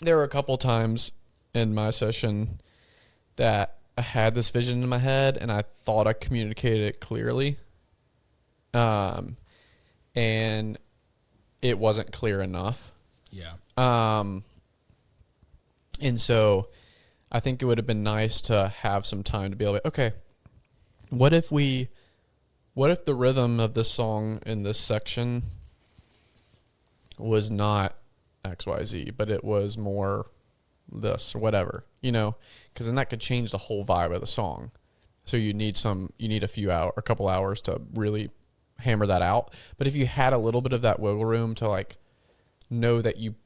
there were a couple times in my session that I had this vision in my head and I thought I communicated it clearly. And it wasn't clear enough. Yeah. And so I think it would have been nice to have some time to be able to, okay, what if the rhythm of this song in this section was not XYZ, but it was more this or whatever, because then that could change the whole vibe of the song. So you need a couple hours to really hammer that out. But if you had a little bit of that wiggle room to like know that you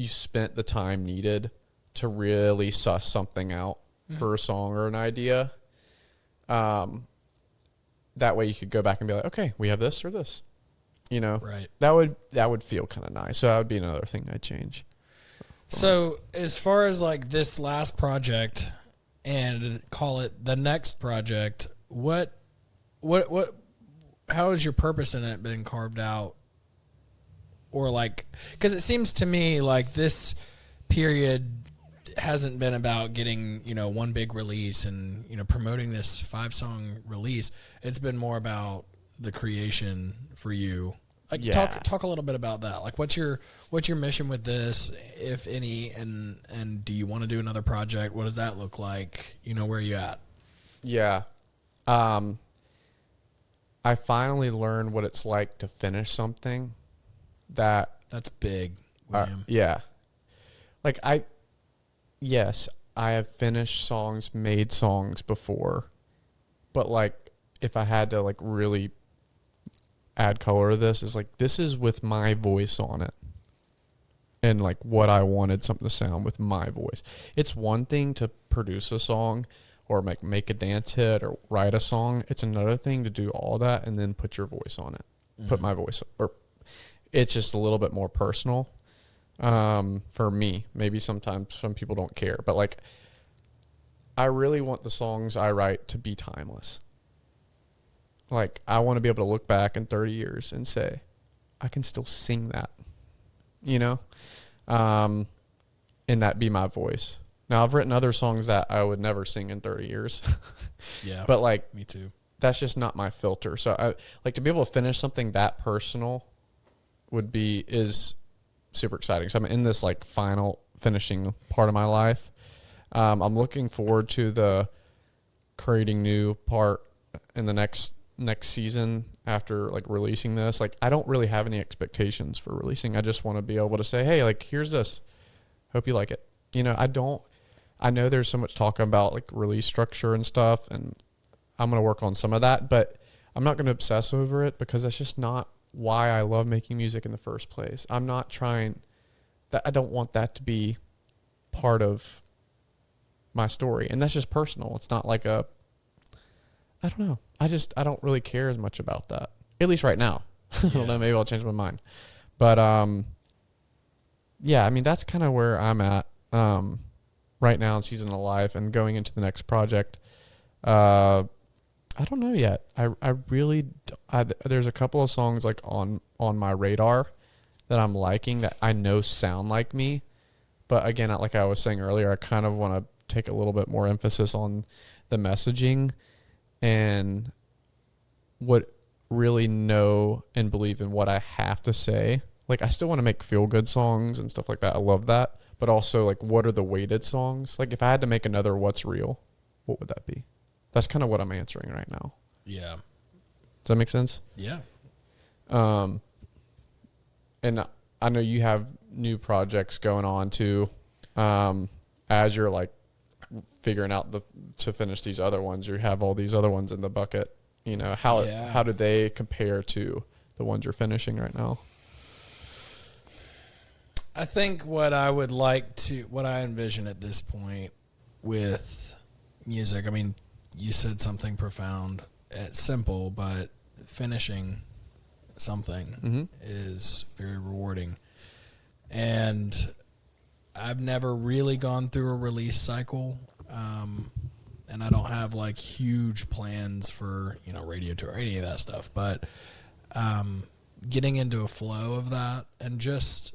spent the time needed to really suss something out for a song or an idea, that way you could go back and be like, okay, we have this or this, Right. That would feel kind of nice. So that would be another thing I'd change. So as far as like this last project and call it the next project, how has your purpose in it been carved out? Or like, because it seems to me like this period hasn't been about getting, one big release and, promoting this 5-song release. It's been more about the creation for you. Like, yeah. Talk a little bit about that. Like, what's your mission with this, if any, and do you want to do another project? What does that look like? Where are you at? Yeah. I finally learned what it's like to finish something that's big, William. Yeah. Like yes, I have finished songs, made songs before, but like if I had to like really add color to this, is like this is with my voice on it. And like what I wanted something to sound with my voice. It's one thing to produce a song or make a dance hit or write a song. It's another thing to do all that and then put your voice on it. Mm-hmm. Put my voice, or it's just a little bit more personal for me. Maybe sometimes some people don't care, but like I really want the songs I write to be timeless. Like I want to be able to look back in 30 years and say, I can still sing that, and that be my voice. Now I've written other songs that I would never sing in 30 years. Yeah. But like, me too. That's just not my filter. So I like to be able to finish something that personal is super exciting. So I'm in this like final finishing part of my life. I'm looking forward to the creating new part in the next season after like releasing this. Like I don't really have any expectations for releasing. I just want to be able to say, hey, like here's this. Hope you like it. I know there's so much talk about like release structure and stuff, and I'm going to work on some of that, but I'm not going to obsess over it because that's just not why I love making music in the first place. I'm not trying that. I don't want that to be part of my story. And that's just personal. It's not like I don't know. I don't really care as much about that. At least right now. I don't know. Maybe I'll change my mind. But, yeah, I mean, that's kind of where I'm at, right now in season of life and going into the next project. I don't know yet. I really, there's a couple of songs like on my radar that I'm liking that I know sound like me. But again, like I was saying earlier, I kind of want to take a little bit more emphasis on the messaging and what really know and believe in what I have to say. Like I still want to make feel good songs and stuff like that. I love that. But also like what are the weighted songs? Like if I had to make another What's Real, what would that be? That's kind of what I'm answering right now. Yeah. Does that make sense? Yeah. And I know you have new projects going on too. As you're like figuring out to finish these other ones, you have all these other ones in the bucket. How do they compare to the ones you're finishing right now? I think what I envision at this point with music, I mean, you said something profound. It's simple, but finishing something is very rewarding. And I've never really gone through a release cycle, and I don't have like huge plans for radio tour or any of that stuff. But getting into a flow of that and just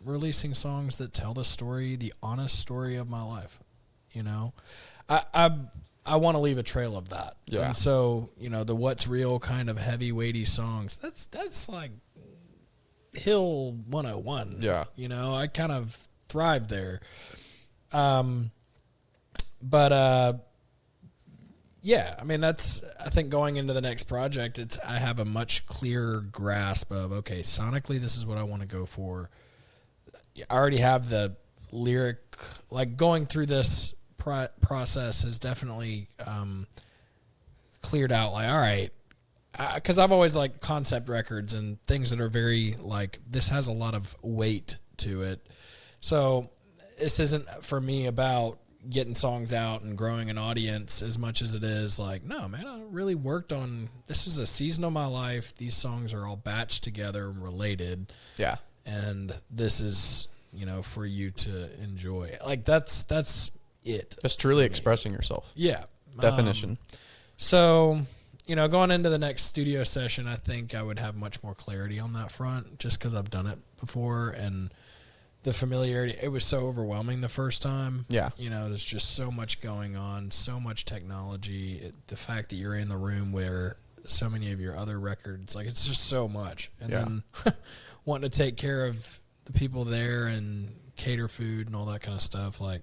releasing songs that tell the story, the honest story of my life. You know, I want to leave a trail of that. Yeah. And so, you know, the what's real kind of heavy, weighty songs, that's like Hill 101. Yeah. You know, I kind of thrive there. Yeah, I mean, I think going into the next project, I have a much clearer grasp of, okay, sonically, this is what I want to go for. I already have the lyric, like going through this process has definitely cleared out, like, all right, because I've always liked concept records and things that are very, like, this has a lot of weight to it. So this isn't, for me, about getting songs out and growing an audience as much as it is like, no, man, I really worked on, this was a season of my life. These songs are all batched together and related. Yeah. And this is, you know, for you to enjoy. Like that's it. Just truly expressing yourself. Yeah. Definition. So, you know, going into the next studio session, I think I would have much more clarity on that front just because I've done it before and the familiarity, it was so overwhelming the first time. Yeah. You know, there's just so much going on, so much technology. The fact that you're in the room where so many of your other records, like, it's just so much. And then wanting to take care of the people there and cater food and all that kind of stuff, like,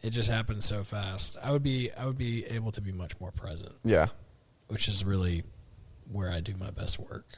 it just happened so fast. I would be able to be much more present. Yeah. Which is really where I do my best work.